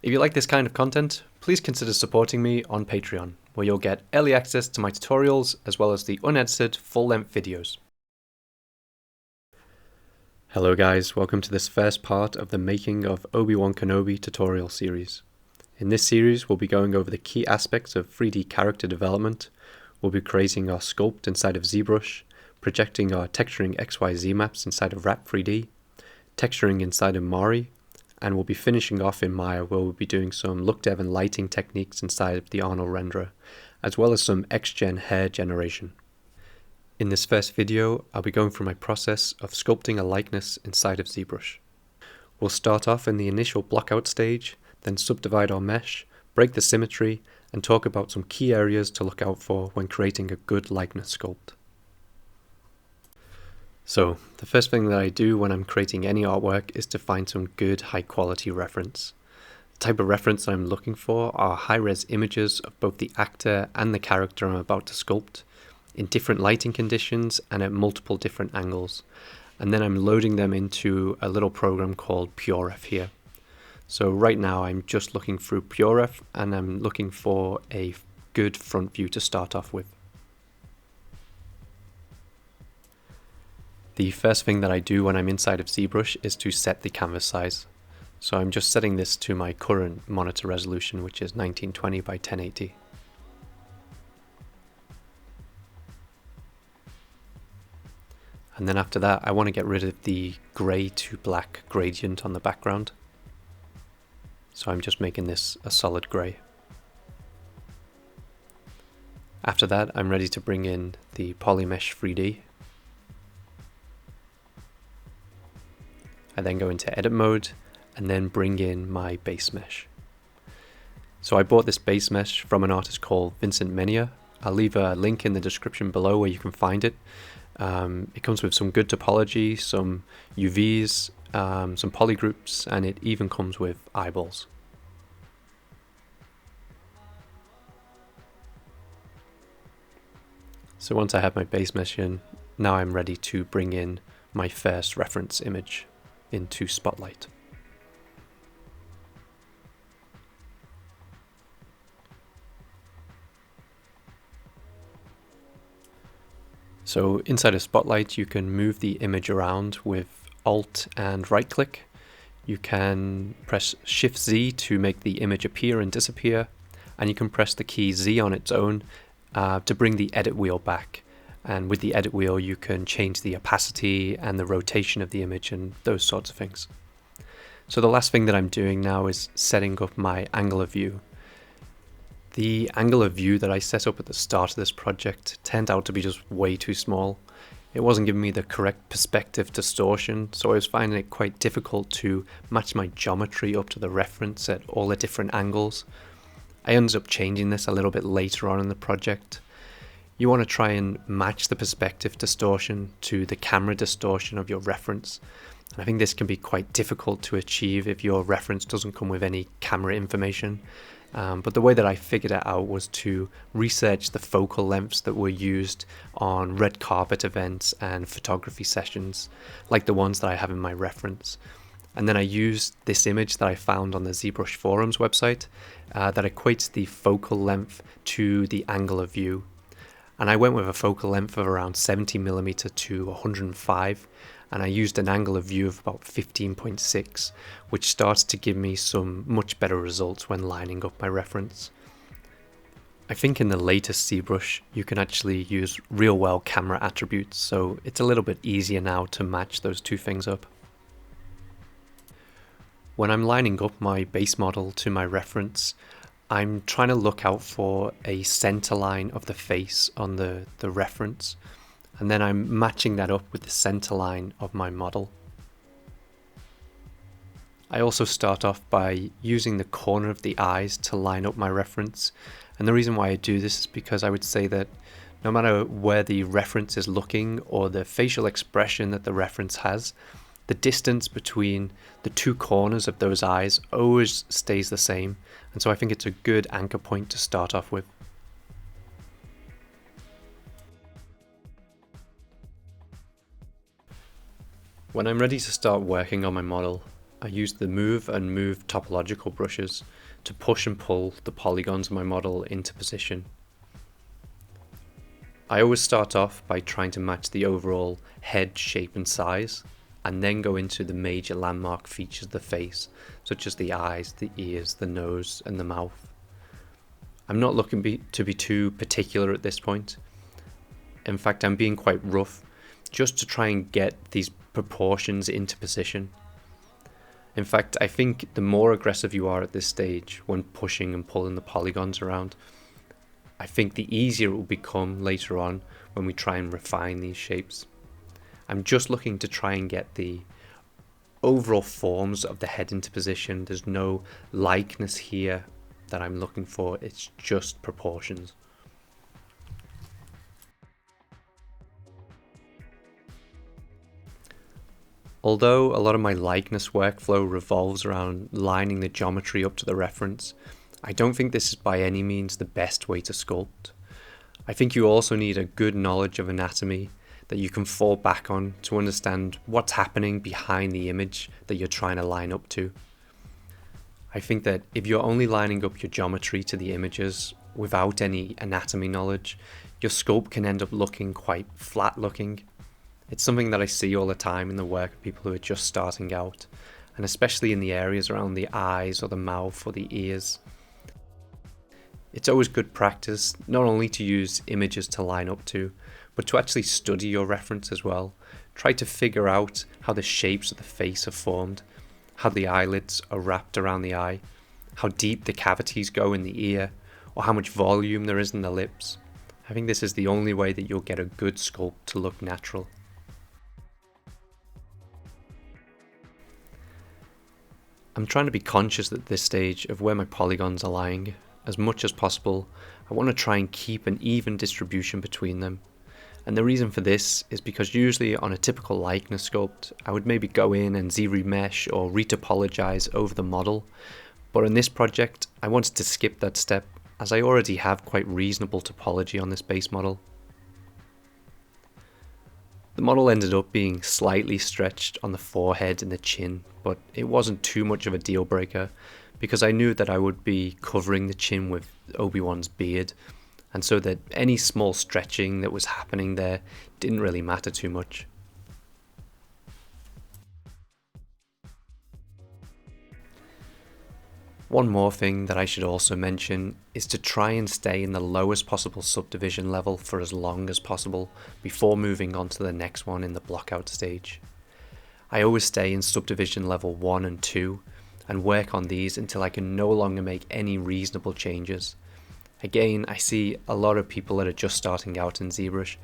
If you like this kind of content, please consider supporting me on Patreon, where you'll get early access to my tutorials as well as the unedited full-length videos. Hello guys, welcome to this first part of the Making of Obi-Wan Kenobi tutorial series. In this series we'll be going over the key aspects of 3D character development. We'll be creating our sculpt inside of ZBrush, projecting our texturing XYZ maps inside of Wrap 3D, texturing inside of Mari, and we'll be finishing off in Maya, where we'll be doing some look dev and lighting techniques inside of the Arnold renderer, as well as some X-Gen hair generation. In this first video, I'll be going through my process of sculpting a likeness inside of ZBrush. We'll start off in the initial blockout stage, then subdivide our mesh, break the symmetry, and talk about some key areas to look out for when creating a good likeness sculpt. So, the first thing that I do when I'm creating any artwork is to find some good high quality reference. The type of reference that I'm looking for are high-res images of both the actor and the character I'm about to sculpt, in different lighting conditions and at multiple different angles. And then I'm loading them into a little program called PureRef here. So right now I'm just looking through PureRef and I'm looking for a good front view to start off with. The first thing that I do when I'm inside of ZBrush is to set the canvas size. So I'm just setting this to my current monitor resolution, which is 1920 by 1080. And then after that, I want to get rid of the grey to black gradient on the background. So I'm just making this a solid grey. After that, I'm ready to bring in the Polymesh 3D. I then go into edit mode and then bring in my base mesh. So I bought this base mesh from an artist called Vincent Ménier. I'll leave a link in the description below where you can find it. It comes with some good topology, some UVs, some polygroups, and it even comes with eyeballs. So once I have my base mesh in, now I'm ready to bring in my first reference image into Spotlight. So inside of Spotlight you can move the image around with Alt and right click. You can press Shift Z to make the image appear and disappear, and you can press the key Z on its own to bring the edit wheel back. And with the edit wheel you can change the opacity and the rotation of the image and those sorts of things. So the last thing that I'm doing now is setting up my angle of view. The angle of view that I set up at the start of this project turned out to be just way too small. It wasn't giving me the correct perspective distortion, so I was finding it quite difficult to match my geometry up to the reference at all the different angles. I ended up changing this a little bit later on in the project. You want to try and match the perspective distortion to the camera distortion of your reference. And I think this can be quite difficult to achieve if your reference doesn't come with any camera information. But the way that I figured it out was to research the focal lengths that were used on red carpet events and photography sessions, like the ones that I have in my reference. And then I used this image that I found on the ZBrush forums website that equates the focal length to the angle of view. And I went with a focal length of around 70mm to 105, and I used an angle of view of about 15.6, which starts to give me some much better results when lining up my reference. I think in the latest ZBrush you can actually use real well camera attributes, so it's a little bit easier now to match those two things up. When I'm lining up my base model to my reference, I'm trying to look out for a center line of the face on the reference, and then I'm matching that up with the center line of my model. I also start off by using the corner of the eyes to line up my reference, and the reason why I do this is because I would say that no matter where the reference is looking or the facial expression that the reference has, the distance between the two corners of those eyes always stays the same, and so I think it's a good anchor point to start off with. When I'm ready to start working on my model, I use the move and move topological brushes to push and pull the polygons of my model into position. I always start off by trying to match the overall head shape and size, and then go into the major landmark features of the face, such as the eyes, the ears, the nose, and the mouth. I'm not looking to be too particular at this point. In fact, I'm being quite rough, just to try and get these proportions into position. In fact, I think the more aggressive you are at this stage when pushing and pulling the polygons around, I think the easier it will become later on when we try and refine these shapes. I'm just looking to try and get the overall forms of the head into position. There's no likeness here that I'm looking for, it's just proportions. Although a lot of my likeness workflow revolves around lining the geometry up to the reference, I don't think this is by any means the best way to sculpt. I think you also need a good knowledge of anatomy that you can fall back on to understand what's happening behind the image that you're trying to line up to. I think that if you're only lining up your geometry to the images without any anatomy knowledge, your sculpt can end up looking quite flat looking. It's something that I see all the time in the work of people who are just starting out, and especially in the areas around the eyes or the mouth or the ears. It's always good practice not only to use images to line up to, but to actually study your reference as well. Try to figure out how the shapes of the face are formed, how the eyelids are wrapped around the eye, how deep the cavities go in the ear, or how much volume there is in the lips. I think this is the only way that you'll get a good sculpt to look natural. I'm trying to be conscious at this stage of where my polygons are lying. As much as possible, I want to try and keep an even distribution between them. And the reason for this is because usually on a typical likeness sculpt, I would maybe go in and Z-remesh or retopologize over the model. But in this project, I wanted to skip that step as I already have quite reasonable topology on this base model. The model ended up being slightly stretched on the forehead and the chin, but it wasn't too much of a deal breaker because I knew that I would be covering the chin with Obi-Wan's beard, and so that any small stretching that was happening there didn't really matter too much. One more thing that I should also mention is to try and stay in the lowest possible subdivision level for as long as possible before moving on to the next one in the blockout stage. I always stay in subdivision level 1 and 2 and work on these until I can no longer make any reasonable changes. Again, I see a lot of people that are just starting out in ZBrush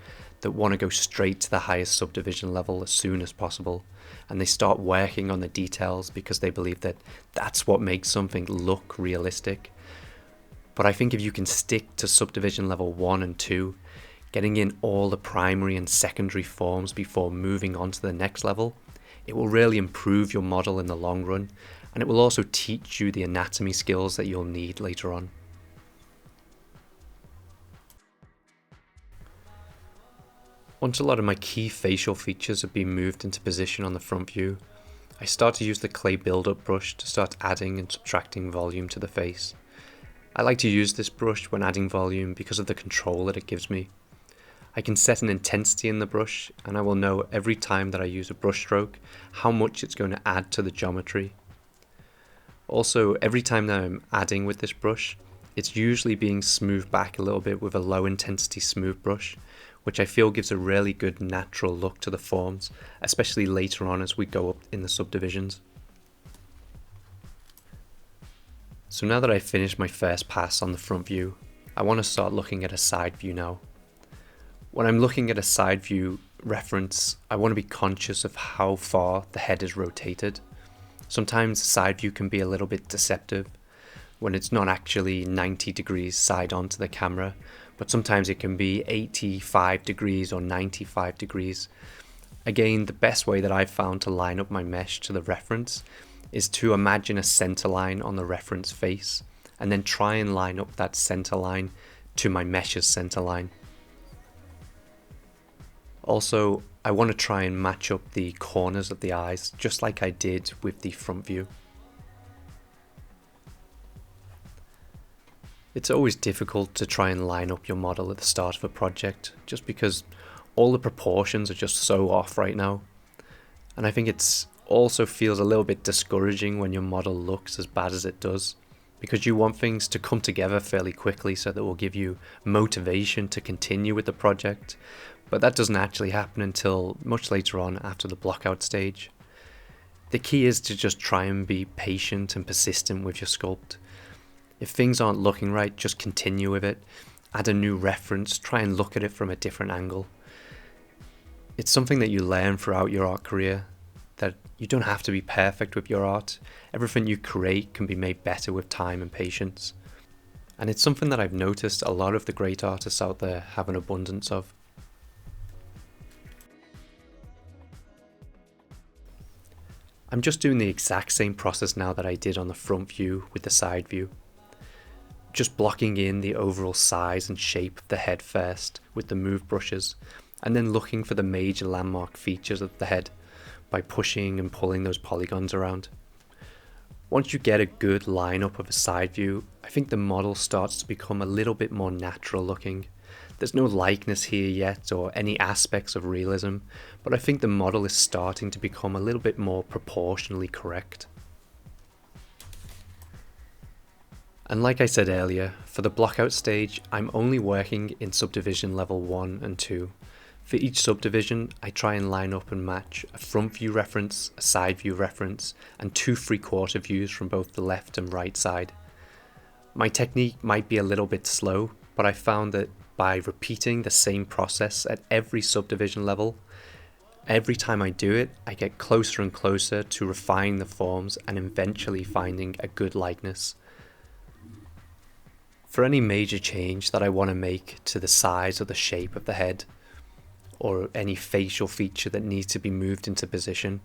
that want to go straight to the highest subdivision level as soon as possible, and they start working on the details because they believe that that's what makes something look realistic. But I think if you can stick to subdivision level 1 and 2, getting in all the primary and secondary forms before moving on to the next level, it will really improve your model in the long run, and it will also teach you the anatomy skills that you'll need later on. Once a lot of my key facial features have been moved into position on the front view, I start to use the clay build-up brush to start adding and subtracting volume to the face. I like to use this brush when adding volume because of the control that it gives me. I can set an intensity in the brush, and I will know every time that I use a brush stroke how much it's going to add to the geometry. Also, every time that I'm adding with this brush, it's usually being smoothed back a little bit with a low intensity smooth brush, which I feel gives a really good natural look to the forms, especially later on as we go up in the subdivisions. So now that I've finished my first pass on the front view, I want to start looking at a side view now. When I'm looking at a side view reference, I want to be conscious of how far the head is rotated. Sometimes side view can be a little bit deceptive when it's not actually 90 degrees side on to the camera, but sometimes it can be 85 degrees or 95 degrees. Again, the best way that I've found to line up my mesh to the reference is to imagine a center line on the reference face and then try and line up that center line to my mesh's center line. Also, I want to try and match up the corners of the eyes, just like I did with the front view. It's always difficult to try and line up your model at the start of a project, just because all the proportions are just so off right now. And I think it's also feels a little bit discouraging when your model looks as bad as it does, because you want things to come together fairly quickly so that will give you motivation to continue with the project, but that doesn't actually happen until much later on after the blockout stage. The key is to just try and be patient and persistent with your sculpt. If things aren't looking right, just continue with it, add a new reference, try and look at it from a different angle. It's something that you learn throughout your art career, that you don't have to be perfect with your art. Everything you create can be made better with time and patience. And it's something that I've noticed a lot of the great artists out there have an abundance of. I'm just doing the exact same process now that I did on the front view with the side view. Just blocking in the overall size and shape of the head first with the move brushes, and then looking for the major landmark features of the head by pushing and pulling those polygons around. Once you get a good lineup of a side view, I think the model starts to become a little bit more natural looking. There's no likeness here yet or any aspects of realism, but I think the model is starting to become a little bit more proportionally correct. And like I said earlier, for the blockout stage, I'm only working in subdivision level 1 and 2. For each subdivision, I try and line up and match a front view reference, a side view reference, and 2 3/4 views from both the left and right side. My technique might be a little bit slow, but I found that by repeating the same process at every subdivision level, every time I do it, I get closer and closer to refining the forms and eventually finding a good likeness. For any major change that I want to make to the size or the shape of the head, or any facial feature that needs to be moved into position,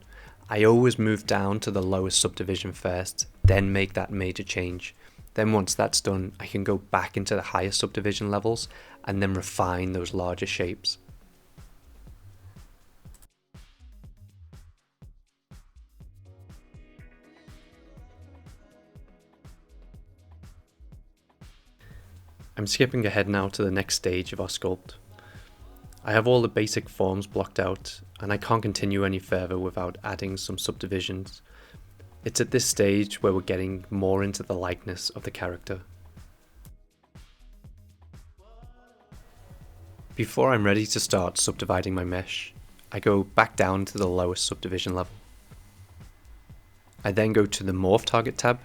I always move down to the lowest subdivision first, then make that major change. Then once that's done, I can go back into the higher subdivision levels and then refine those larger shapes. I'm skipping ahead now to the next stage of our sculpt. I have all the basic forms blocked out, and I can't continue any further without adding some subdivisions. It's at this stage where we're getting more into the likeness of the character. Before I'm ready to start subdividing my mesh, I go back down to the lowest subdivision level. I then go to the Morph Target tab,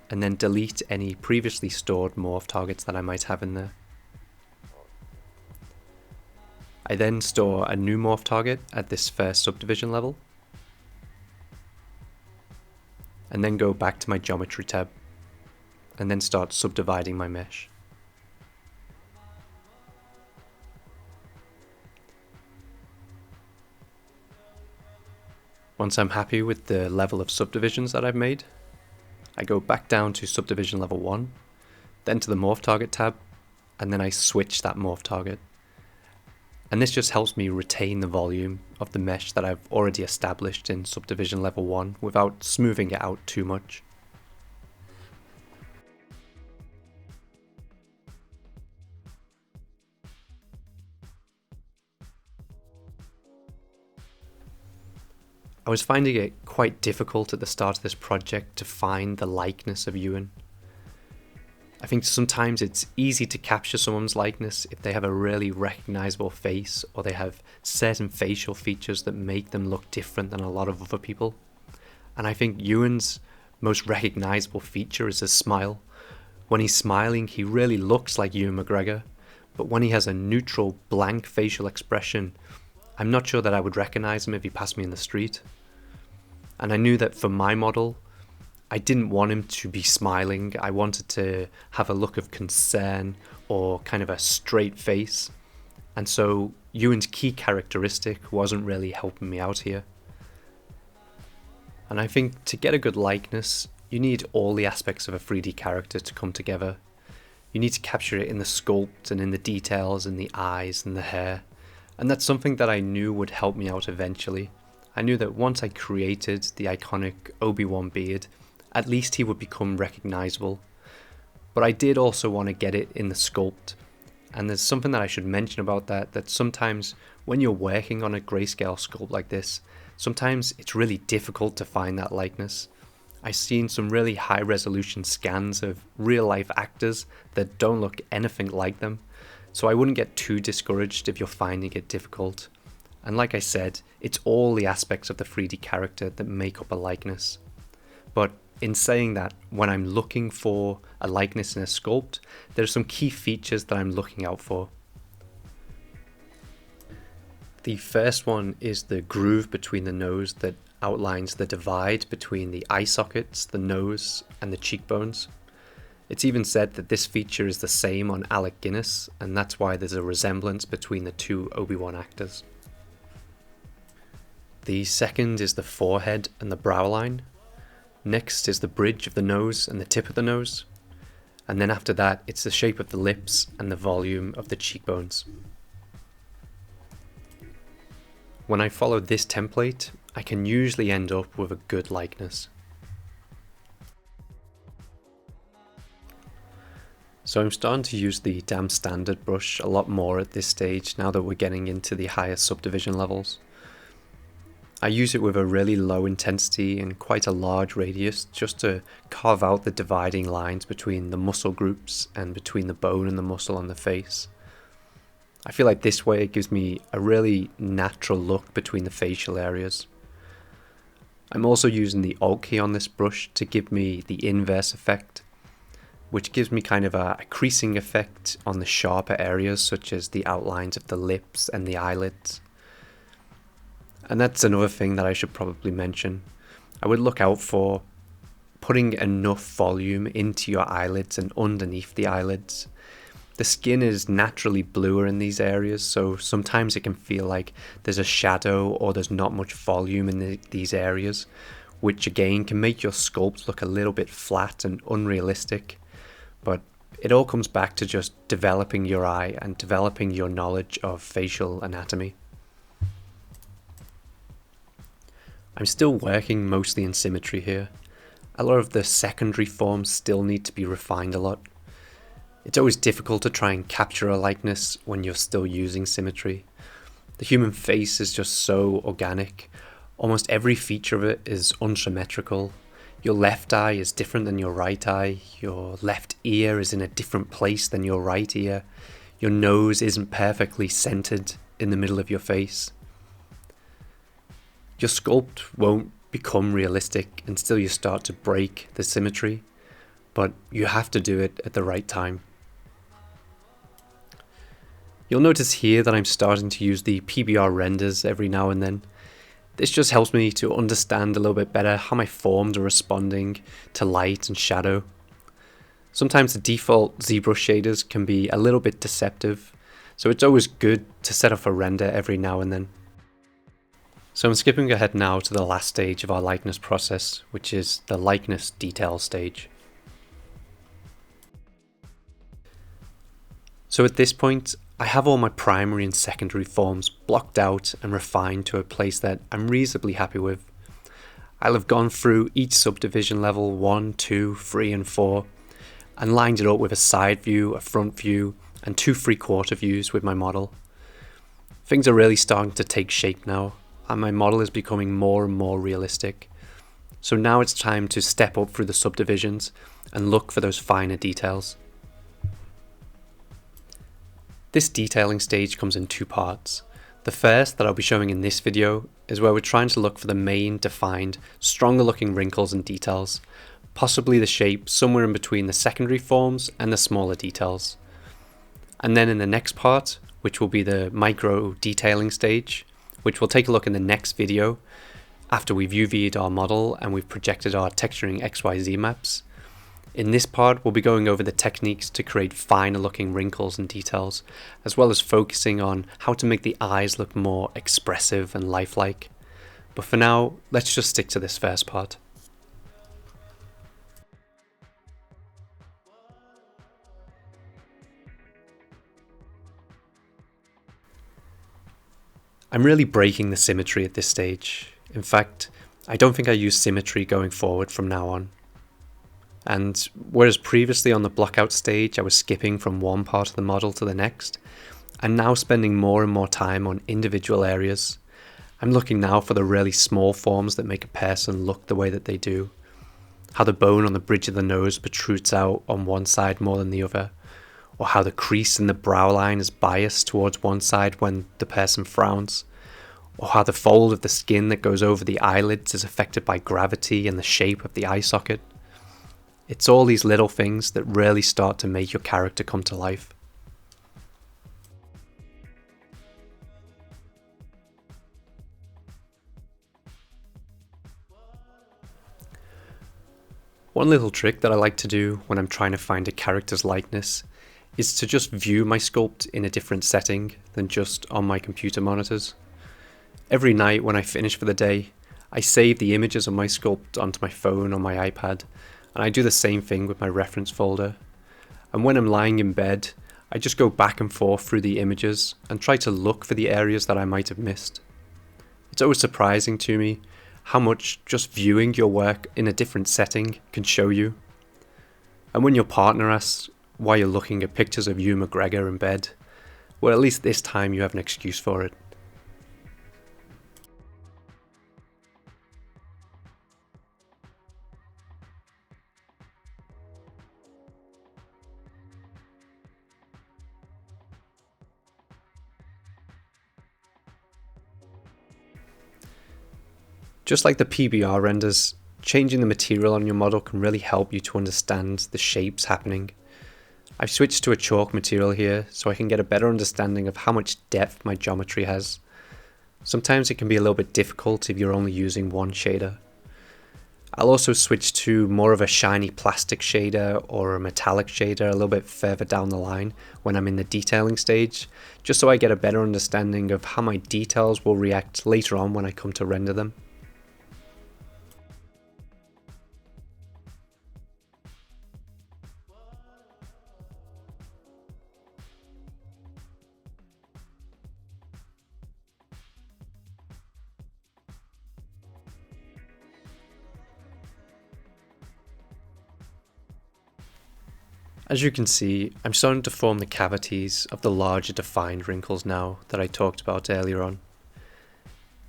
and then delete any previously stored morph targets that I might have in there. I then store a new morph target at this first subdivision level, and then go back to my geometry tab, and then start subdividing my mesh. Once I'm happy with the level of subdivisions that I've made, I go back down to subdivision level 1, then to the morph target tab, and then I switch that morph target. And this just helps me retain the volume of the mesh that I've already established in subdivision level 1 without smoothing it out too much. I was finding it quite difficult at the start of this project to find the likeness of Ewan. I think sometimes it's easy to capture someone's likeness if they have a really recognizable face or they have certain facial features that make them look different than a lot of other people. And I think Ewan's most recognizable feature is his smile. When he's smiling, he really looks like Ewan McGregor, but when he has a neutral, blank facial expression, I'm not sure that I would recognize him if he passed me in the street. And I knew that for my model, I didn't want him to be smiling. I wanted to have a look of concern or kind of a straight face. And so Ewan's key characteristic wasn't really helping me out here. And I think to get a good likeness, you need all the aspects of a 3D character to come together. You need to capture it in the sculpt and in the details, in the eyes and the hair. And that's something that I knew would help me out eventually. I knew that once I created the iconic Obi-Wan beard, at least he would become recognizable. But I did also want to get it in the sculpt. And there's something that I should mention about that sometimes when you're working on a grayscale sculpt like this, sometimes it's really difficult to find that likeness. I've seen some really high resolution scans of real life actors that don't look anything like them, so I wouldn't get too discouraged if you're finding it difficult. And like I said, it's all the aspects of the 3D character that make up a likeness. But in saying that, when I'm looking for a likeness in a sculpt, there are some key features that I'm looking out for. The first one is the groove between the nose that outlines the divide between the eye sockets, the nose, and the cheekbones. It's even said that this feature is the same on Alec Guinness, and that's why there's a resemblance between the two Obi-Wan actors. The second is the forehead and the brow line. Next is the bridge of the nose and the tip of the nose. And then after that, it's the shape of the lips and the volume of the cheekbones. When I follow this template, I can usually end up with a good likeness. So I'm starting to use the damn standard brush a lot more at this stage now that we're getting into the higher subdivision levels. I use it with a really low intensity and quite a large radius just to carve out the dividing lines between the muscle groups and between the bone and the muscle on the face. I feel like this way it gives me a really natural look between the facial areas. I'm also using the Alt key on this brush to give me the inverse effect, which gives me kind of a creasing effect on the sharper areas such as the outlines of the lips and the eyelids. And that's another thing that I should probably mention. I would look out for putting enough volume into your eyelids and underneath the eyelids. The skin is naturally bluer in these areas, so sometimes it can feel like there's a shadow or there's not much volume in these areas, which again can make your sculpt look a little bit flat and unrealistic. But it all comes back to just developing your eye and developing your knowledge of facial anatomy. I'm still working mostly in symmetry here. A lot of the secondary forms still need to be refined a lot. It's always difficult to try and capture a likeness when you're still using symmetry. The human face is just so organic. Almost every feature of it is unsymmetrical. Your left eye is different than your right eye. Your left ear is in a different place than your right ear. Your nose isn't perfectly centered in the middle of your face. Your sculpt won't become realistic until you start to break the symmetry, but you have to do it at the right time. You'll notice here that I'm starting to use the PBR renders every now and then. This just helps me to understand a little bit better how my forms are responding to light and shadow. Sometimes the default ZBrush shaders can be a little bit deceptive, so it's always good to set up a render every now and then. So I'm skipping ahead now to the last stage of our likeness process, which is the likeness detail stage. So at this point, I have all my primary and secondary forms blocked out and refined to a place that I'm reasonably happy with. I'll have gone through each subdivision level 1, 2, 3 and 4 and lined it up with a side view, a front view and 2 3/4 views with my model. Things are really starting to take shape now, and my model is becoming more and more realistic. So now it's time to step up through the subdivisions and look for those finer details. This detailing stage comes in 2 parts. The first that I'll be showing in this video is where we're trying to look for the main defined, stronger looking wrinkles and details, possibly the shape somewhere in between the secondary forms and the smaller details. And then in the next part, which will be the micro detailing stage, which we'll take a look in the next video after we've UV'd our model and we've projected our texturing XYZ maps. In this part, we'll be going over the techniques to create finer looking wrinkles and details, as well as focusing on how to make the eyes look more expressive and lifelike. But for now, let's just stick to this first part. I'm really breaking the symmetry at this stage. In fact, I don't think I use symmetry going forward from now on. And whereas previously on the Blockout stage I was skipping from one part of the model to the next, I'm now spending more and more time on individual areas. I'm looking now for the really small forms that make a person look the way that they do. How the bone on the bridge of the nose protrudes out on one side more than the other, or how the crease in the brow line is biased towards one side when the person frowns, or how the fold of the skin that goes over the eyelids is affected by gravity and the shape of the eye socket. It's all these little things that really start to make your character come to life. One little trick that I like to do when I'm trying to find a character's likeness is to just view my sculpt in a different setting than just on my computer monitors. Every night when I finish for the day, I save the images of my sculpt onto my phone or my iPad, and I do the same thing with my reference folder. And when I'm lying in bed, I just go back and forth through the images and try to look for the areas that I might have missed. It's always surprising to me how much just viewing your work in a different setting can show you. And when your partner asks why you're looking at pictures of Ewan McGregor in bed, well, at least this time you have an excuse for it. Just like the PBR renders, changing the material on your model can really help you to understand the shapes happening. I've switched to a chalk material here so I can get a better understanding of how much depth my geometry has. Sometimes it can be a little bit difficult if you're only using one shader. I'll also switch to more of a shiny plastic shader or a metallic shader a little bit further down the line when I'm in the detailing stage, just so I get a better understanding of how my details will react later on when I come to render them. As you can see, I'm starting to form the cavities of the larger defined wrinkles now that I talked about earlier on.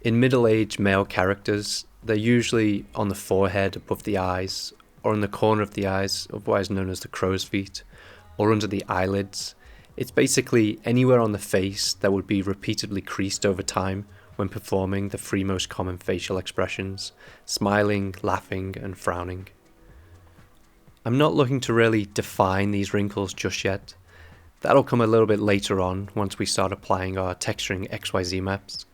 In middle-aged male characters, they're usually on the forehead above the eyes, or in the corner of the eyes, otherwise known as the crow's feet, or under the eyelids. It's basically anywhere on the face that would be repeatedly creased over time when performing the three most common facial expressions: smiling, laughing, and frowning. I'm not looking to really define these wrinkles just yet. That'll come a little bit later on once we start applying our texturing XYZ maps.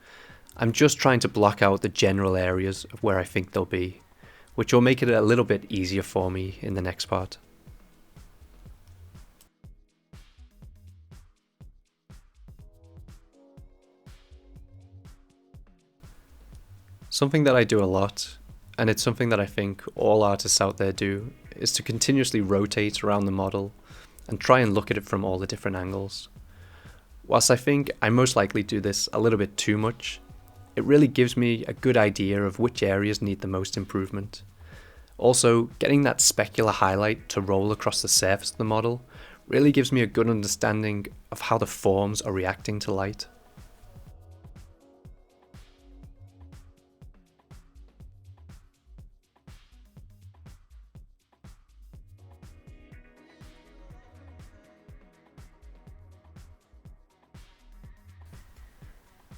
I'm just trying to block out the general areas of where I think they'll be, which will make it a little bit easier for me in the next part. Something that I do a lot, and it's something that I think all artists out there do, is to continuously rotate around the model and try and look at it from all the different angles. Whilst I think I most likely do this a little bit too much, it really gives me a good idea of which areas need the most improvement. Also, getting that specular highlight to roll across the surface of the model really gives me a good understanding of how the forms are reacting to light.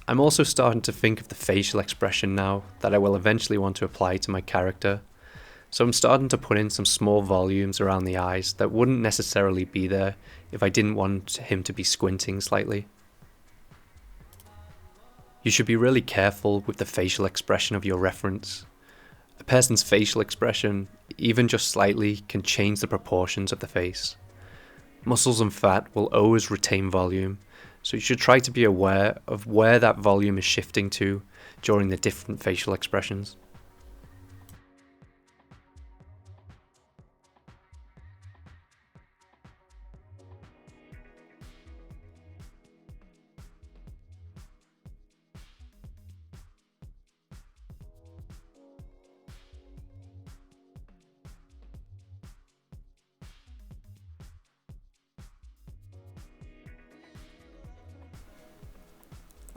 I'm also starting to think of the facial expression now that I will eventually want to apply to my character, so I'm starting to put in some small volumes around the eyes that wouldn't necessarily be there if I didn't want him to be squinting slightly. You should be really careful with the facial expression of your reference. A person's facial expression, even just slightly, can change the proportions of the face. Muscles and fat will always retain volume, so you should try to be aware of where that volume is shifting to during the different facial expressions.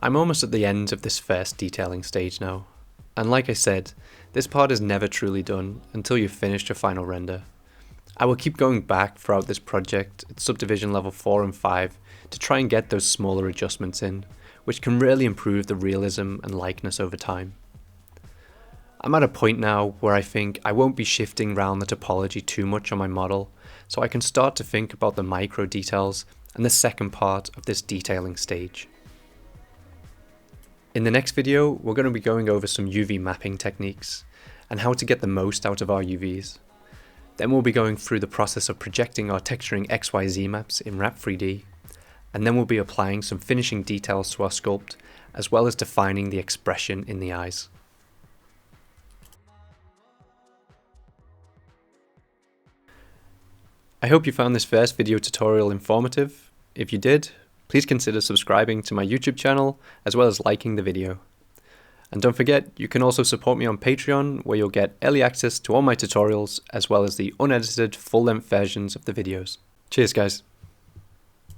I'm almost at the end of this first detailing stage now, and like I said, this part is never truly done until you've finished your final render. I will keep going back throughout this project at subdivision level 4 and 5 to try and get those smaller adjustments in, which can really improve the realism and likeness over time. I'm at a point now where I think I won't be shifting around the topology too much on my model, so I can start to think about the micro details and the second part of this detailing stage. In the next video, we're going to be going over some UV mapping techniques and how to get the most out of our UVs. Then we'll be going through the process of projecting our texturing XYZ maps in Wrap 3D, and then we'll be applying some finishing details to our sculpt, as well as defining the expression in the eyes. I hope you found this first video tutorial informative. If you did, please consider subscribing to my YouTube channel, as well as liking the video. And don't forget, you can also support me on Patreon, where you'll get early access to all my tutorials, as well as the unedited full-length versions of the videos. Cheers guys!